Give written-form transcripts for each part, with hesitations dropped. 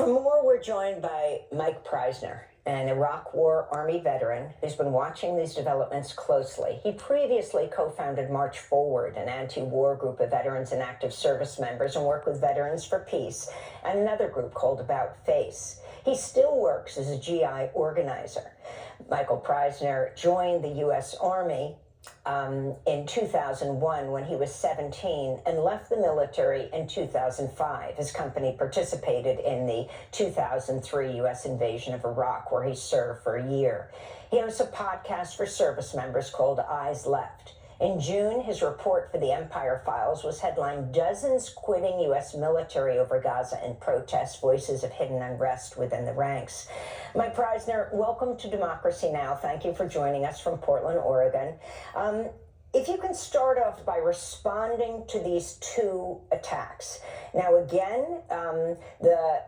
For more, we're joined by Mike Preisner, an Iraq War Army veteran who's been watching these developments closely. He previously co-founded March Forward, an anti-war group of veterans and active service members, and worked with Veterans for Peace, and another group called About Face. He still works as a GI organizer. Michael Preisner joined the U.S. Army in 2001 when he was 17 and left the military in 2005. His company participated in the 2003 U.S. invasion of Iraq, where he served for a year. He hosts a podcast for service members called Eyes Left. In June, his report for the Empire Files was headlined "Dozens Quitting U.S. Military Over Gaza in Protest, Voices of Hidden Unrest Within the Ranks." Mike Preisner, welcome to Democracy Now! Thank you for joining us from Portland, Oregon. If you can start off by responding to these two attacks. Now, again, the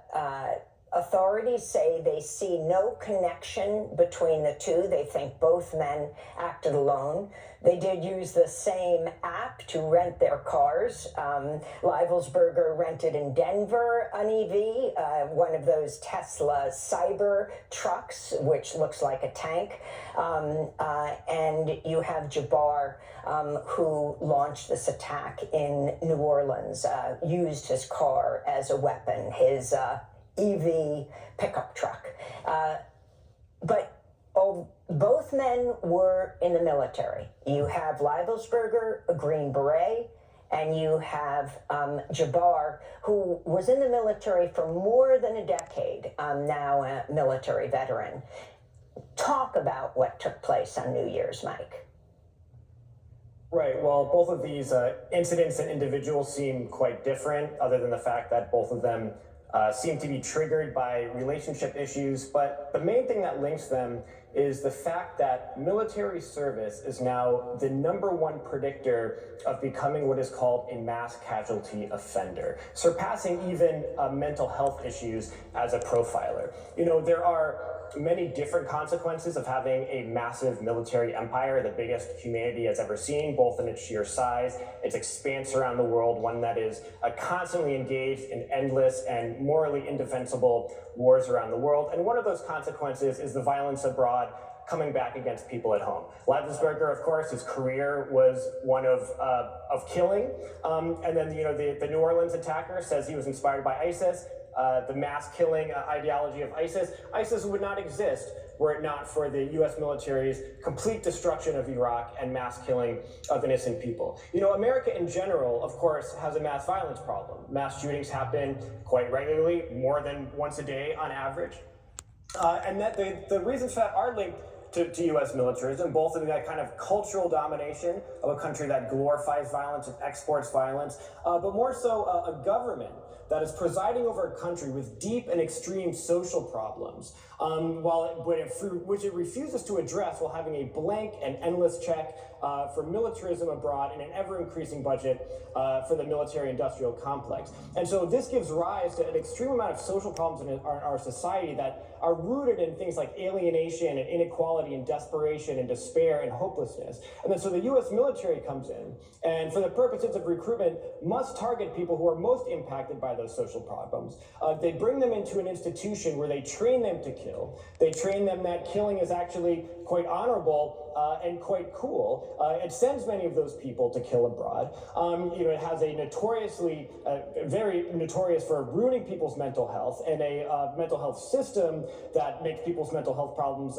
authorities say they see no connection between the two. They think both men acted alone. They did use the same app to rent their cars. Leibelsberger rented in Denver an EV, one of those Tesla cyber trucks, which looks like a tank. And you have Jabbar, who launched this attack in New Orleans, used his car as a weapon, his EV pickup truck. But both men were in the military. You have Leibelsberger, a Green Beret, and you have Jabbar, who was in the military for more than a decade, now a military veteran. Talk about what took place on New Year's, Mike. Right. Well, both of these incidents and individuals seem quite different, other than the fact that both of them seem to be triggered by relationship issues. But the main thing that links them is the fact that military service is now the #1 predictor of becoming what is called a mass casualty offender, surpassing even mental health issues as a profiler. You know, there are many different consequences of having a massive military empire, the biggest humanity has ever seen, both in its sheer size, its expanse around the world, one that is constantly engaged in endless and morally indefensible wars around the world. And one of those consequences is the violence abroad coming back against people at home. Leibelsberger, of course, his career was one of killing. And then, you know, the New Orleans attacker says he was inspired by ISIS. The mass killing ideology of ISIS. ISIS would not exist were it not for the U.S. military's complete destruction of Iraq and mass killing of innocent people. You know, America in general, of course, has a mass violence problem. Mass shootings happen quite regularly, more than once a day on average. And that the reasons for that are linked to U.S. militarism, both in that kind of cultural domination of a country that glorifies violence and exports violence, but more so a government that is presiding over a country with deep and extreme social problems, which it refuses to address while having a blank and endless check for militarism abroad and an ever-increasing budget for the military-industrial complex. And so this gives rise to an extreme amount of social problems in our society that are rooted in things like alienation and inequality and desperation and despair and hopelessness. And then so the U.S. military comes in, and for the purposes of recruitment, must target people who are most impacted by those social problems. They bring them into an institution where they train them to kill. They train them that killing is actually quite honorable and quite cool. It sends many of those people to kill abroad. You know, it has a notoriously, very notorious for ruining people's mental health, and a mental health system that makes people's mental health problems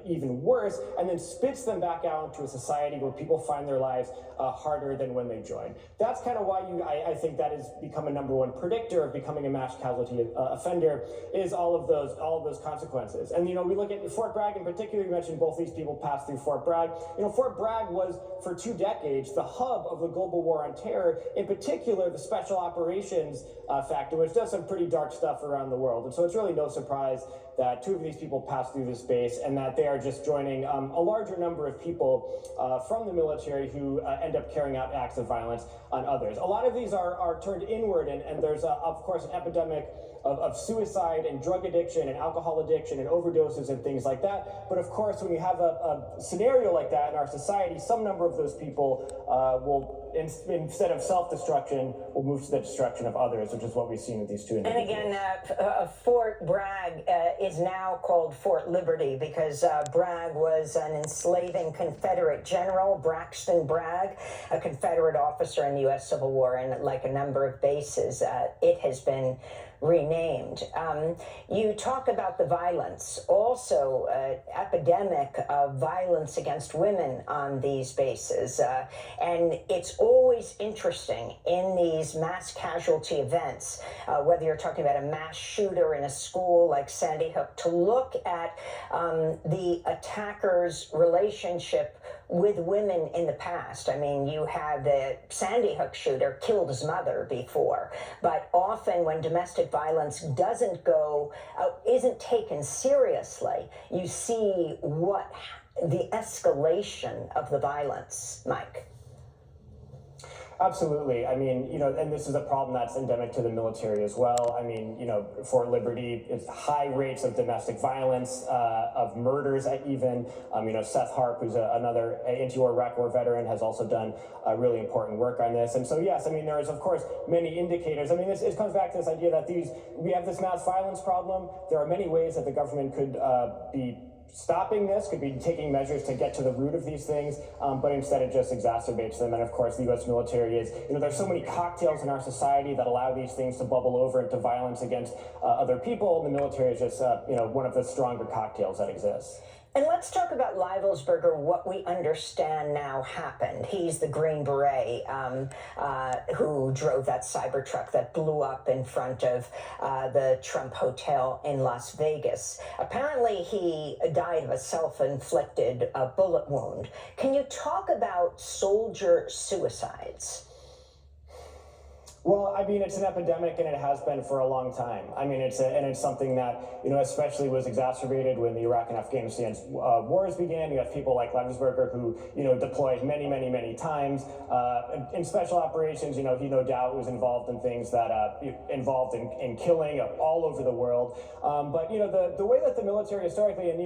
even worse, and then spits them back out into a society where people find their lives harder than when they join. That's kind of why I think that has become a #1 predictor of becoming a mass casualty offender, is all of those consequences. And, you know, we look at Fort Bragg in particular. You mentioned both these people passed through Fort Bragg. You know, Fort Bragg was, for 2 decades, the hub of the global war on terror, in particular the special operations factor, which does some pretty dark stuff around the world. And so it's really no surprise that 2 of these people passed through this base, and that they are just joining a larger number of people from the military who end up carrying out acts of violence on others. A lot of these are turned inward, and there's, of course, an epidemic of suicide and drug addiction and alcohol addiction and overdoses and things like that. But of course, when you have a scenario like that in our society, some number of those people will instead of self-destruction, will move to the destruction of others, which is what we've seen with these two individuals. And again, Fort Bragg is now called Fort Liberty because Bragg was an enslaving Confederate general, Braxton Bragg, a Confederate officer in the U.S. Civil War, and like a number of bases, it has been renamed. You talk about the violence, also epidemic of violence against women on these bases. And it's always interesting in these mass casualty events, whether you're talking about a mass shooter in a school like Sandy Hook, to look at the attacker's relationship with women in the past. I mean, you had the Sandy Hook shooter killed his mother before, but often when domestic violence isn't taken seriously, you see the escalation of the violence, Mike. Absolutely. I mean, and this is a problem that's endemic to the military as well. I mean, Fort Liberty is high rates of domestic violence, of murders even. Seth Harp, who's another anti-Iraq war veteran, has also done really important work on this. And so, yes, I mean, there is, of course, many indicators. I mean, it comes back to this idea that we have this mass violence problem. There are many ways that the government could be stopping this, could be taking measures to get to the root of these things, but instead it just exacerbates them. And of course, the U.S. military is, there's so many cocktails in our society that allow these things to bubble over into violence against other people. The military is just, one of the stronger cocktails that exists. And let's talk about Leibelsberger, what we understand now happened. He's the Green Beret who drove that Cybertruck that blew up in front of the Trump Hotel in Las Vegas. Apparently, he died of a self-inflicted bullet wound. Can you talk about soldier suicides? Well, I mean, it's an epidemic, and it has been for a long time. I mean, it's something that, especially was exacerbated when the Iraq and Afghanistan wars began. You have people like Leibelsberger who, deployed many, many, many times in special operations. He no doubt was involved in things that involved in killing all over the world. But the way that the military historically, and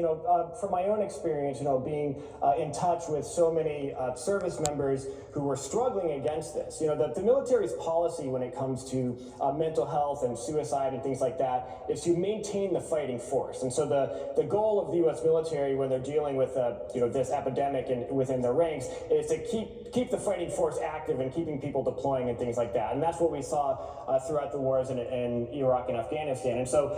from my own experience, being in touch with so many service members who were struggling against this, the military's policy when it comes to mental health and suicide and things like that is to maintain the fighting force. And so the goal of the U.S. military when they're dealing with this epidemic within their ranks is to keep the fighting force active and keeping people deploying and things like that. And that's what we saw throughout the wars in Iraq and Afghanistan. And so,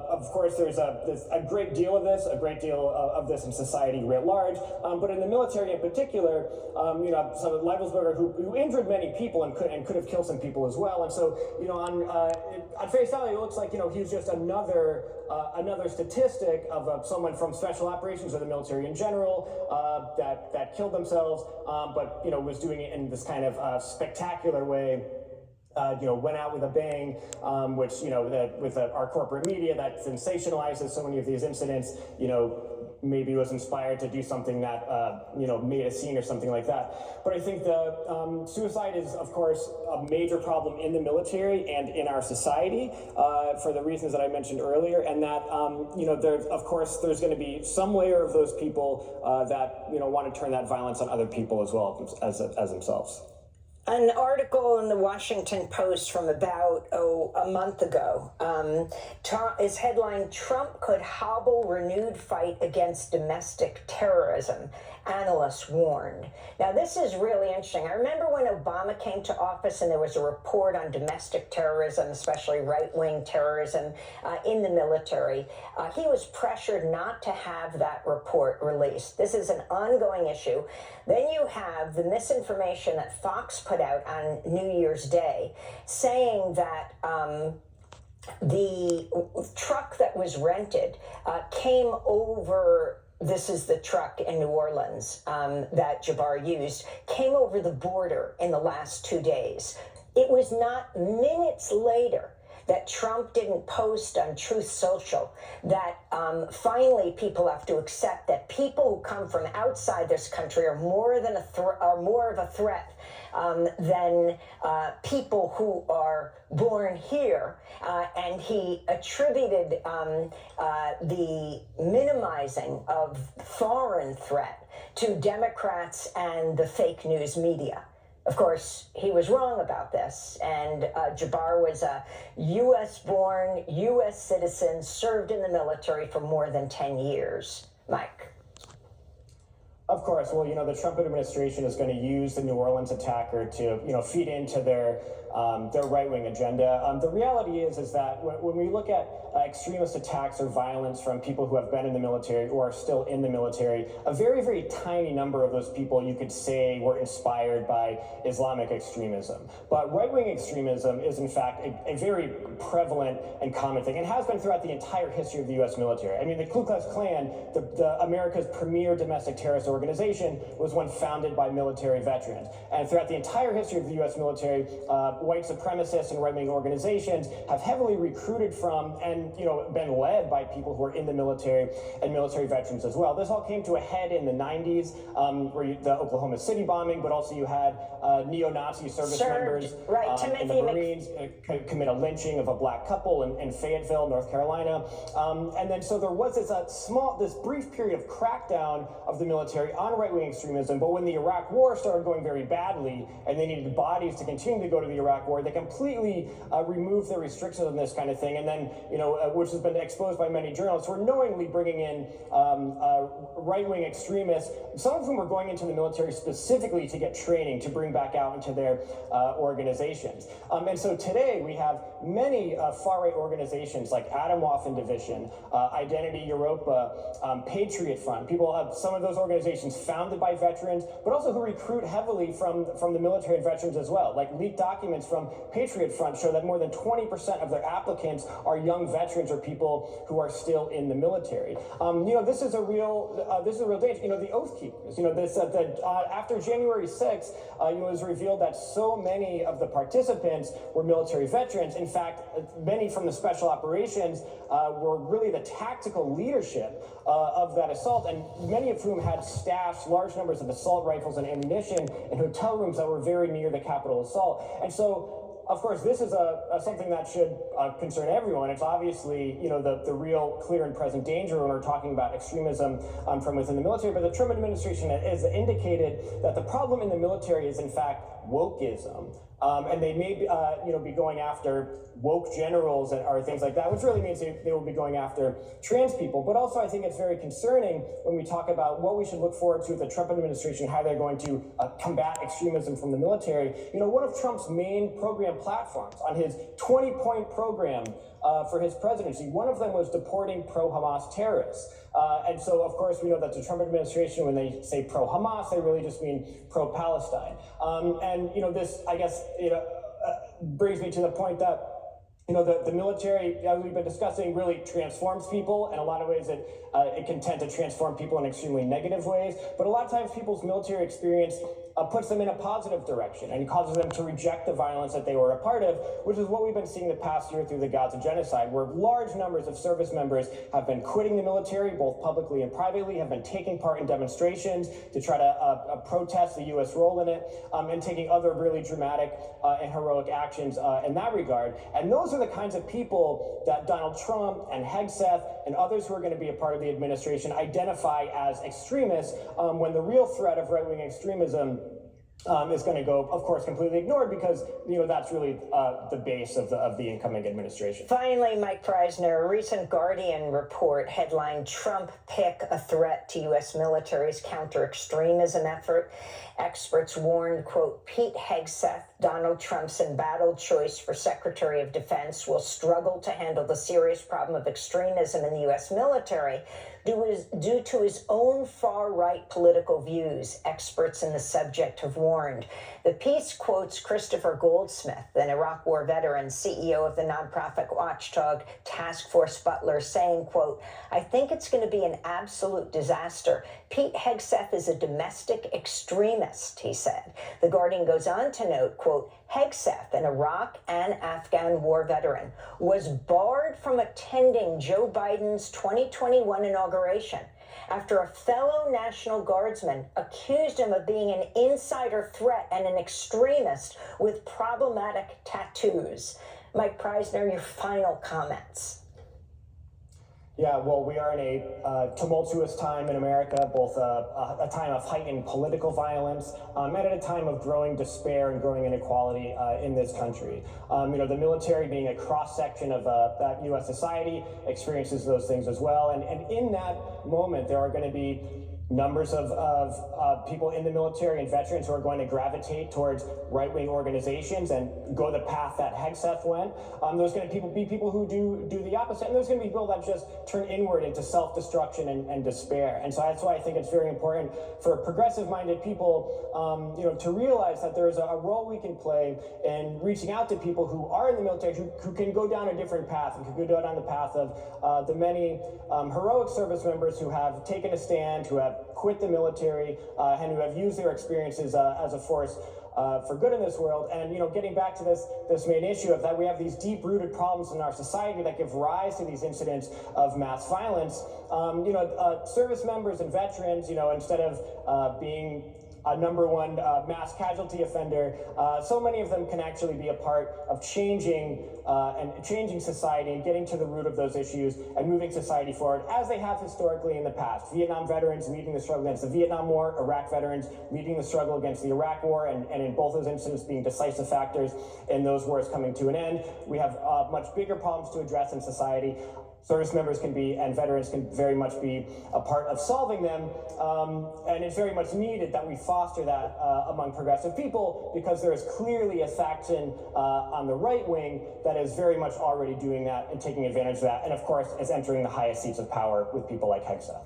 of course, there's a great deal of this in society writ large. But in the military in particular, so Leibelsberger, who injured many people and could have killed some people as well. And so, on face value, it looks like, he's just another statistic of someone from special operations or the military in general that killed themselves, but, was doing it in this kind of spectacular way. Went out with a bang, which, with our corporate media that sensationalizes so many of these incidents, maybe was inspired to do something that, made a scene or something like that. But I think the suicide is, of course, a major problem in the military and in our society for the reasons that I mentioned earlier. And that, there's going to be some layer of those people that, want to turn that violence on other people as well as themselves. An article in the Washington Post from about, a month ago is headlined, "Trump could hobble renewed fight against domestic terrorism. Analysts warned." Now, this is really interesting. I remember when Obama came to office and there was a report on domestic terrorism, especially right-wing terrorism in the military. He was pressured not to have that report released. This is an ongoing issue. Then you have the misinformation that Fox put out on New Year's Day saying that the truck that was rented came over. This is the truck in New Orleans that Jabbar used, came over the border in the last 2 days. It was not minutes later that Trump didn't post on Truth Social that finally people have to accept that people who come from outside this country are more of a threat than people who are born here. And he attributed the minimizing of foreign threat to Democrats and the fake news media. Of course, he was wrong about this, and Jabbar was a U.S.-born, U.S. citizen, served in the military for more than 10 years. Mike. Of course. Well, the Trump administration is going to use the New Orleans attacker to, feed into their right-wing agenda. The reality is that when we look at extremist attacks or violence from people who have been in the military or are still in the military, a very, very tiny number of those people you could say were inspired by Islamic extremism. But right-wing extremism is, in fact, a very prevalent and common thing, and has been throughout the entire history of the U.S. military. I mean, the Ku Klux Klan, the America's premier domestic terrorist organization, was one founded by military veterans. And throughout the entire history of the U.S. military, white supremacists and right-wing organizations have heavily recruited from and been led by people who are in the military and military veterans as well. This all came to a head in the 90s, where the Oklahoma City bombing, but also you had neo-Nazi service members in the Marines commit a lynching of a black couple in Fayetteville, North Carolina. And then so there was this brief period of crackdown of the military on right-wing extremism, but when the Iraq War started going very badly and they needed bodies to continue to go to the Iraq War, they completely removed the restrictions on this kind of thing. And then, which has been exposed by many journalists, were knowingly bringing in right-wing extremists, some of whom were going into the military specifically to get training to bring back out into their organizations. And so today we have many far-right organizations like Atomwaffen Division, Identity Europa, Patriot Front. People have some of those organizations founded by veterans, but also who recruit heavily from the military and veterans as well. Like leaked documents from Patriot Front show that more than 20% of their applicants are young veterans or people who are still in the military. This is a real danger. The Oath Keepers. After January 6th, it was revealed that so many of the participants were military veterans. In fact, many from the special operations were really the tactical leadership of that assault, and many of whom had staffs, large numbers of assault rifles and ammunition in hotel rooms that were very near the Capitol assault. And so, of course, this is something that should concern everyone. It's obviously, the real clear and present danger when we're talking about extremism from within the military. But the Trump administration has indicated that the problem in the military is, in fact, wokeism. And they may be going after woke generals or things like that, which really means they will be going after trans people. But also, I think it's very concerning when we talk about what we should look forward to with the Trump administration, how they're going to combat extremism from the military. One of Trump's main program platforms on his 20-point program for his presidency, one of them was deporting pro-Hamas terrorists. And so, of course, we know that the Trump administration, when they say pro-Hamas, they really just mean pro-Palestine. This, I guess, brings me to the point that the military, as we've been discussing, really transforms people. In a lot of ways, it can tend to transform people in extremely negative ways. But a lot of times, people's military experience puts them in a positive direction and causes them to reject the violence that they were a part of, which is what we've been seeing the past year through the Gaza genocide, where large numbers of service members have been quitting the military, both publicly and privately, have been taking part in demonstrations to try to protest the U.S. role in it, and taking other really dramatic and heroic actions in that regard. And those are the kinds of people that Donald Trump and Hegseth and others who are going to be a part of the administration identify as extremists, when the real threat of right-wing extremism is going to go, of course, completely ignored, because that's really the base of the incoming administration. Finally, Mike Preisner, a recent Guardian report headlined "Trump Pick a Threat to U.S. Military's Counter-Extremism Effort." Experts warned, quote, Pete Hegseth, Donald Trump's embattled choice for Secretary of Defense, will struggle to handle the serious problem of extremism in the U.S. military due to his own far-right political views, experts in the subject have warned. The piece quotes Christopher Goldsmith, an Iraq War veteran, CEO of the nonprofit watchdog Task Force Butler, saying, quote, I think it's going to be an absolute disaster. Pete Hegseth is a domestic extremist, he said. The Guardian goes on to note, quote, Hegseth, an Iraq and Afghan war veteran, was barred from attending Joe Biden's 2021 inauguration after a fellow National Guardsman accused him of being an insider threat and an extremist with problematic tattoos. Mike Preisner, your final comments. Yeah, well, we are in a tumultuous time in America, both a time of heightened political violence and at a time of growing despair and growing inequality in this country. The military, being a cross-section of U.S. society, experiences those things as well. And in that moment, there are going to be numbers of people in the military and veterans who are going to gravitate towards right-wing organizations and go the path that Hegseth went. There's going to be people who do the opposite, and there's going to be people that just turn inward into self-destruction and despair. And so that's why I think it's very important for progressive-minded people, to realize that there's a role we can play in reaching out to people who are in the military, who can go down a different path and can go down the path of the many heroic service members who have taken a stand, who have quit the military, and who have used their experiences as a force for good in this world. And getting back to this main issue of that, we have these deep-rooted problems in our society that give rise to these incidents of mass violence. Service members and veterans, instead of being a number one mass casualty offender, so many of them can actually be a part of changing society and getting to the root of those issues and moving society forward, as they have historically in the past. Vietnam veterans leading the struggle against the Vietnam War, Iraq veterans leading the struggle against the Iraq War, and in both those incidents being decisive factors in those wars coming to an end. We have much bigger problems to address in society. Service members and veterans can very much be a part of solving them, and it's very much needed that we foster that among progressive people, because there is clearly a faction on the right wing that is very much already doing that and taking advantage of that, and of course is entering the highest seats of power with people like Hegseth.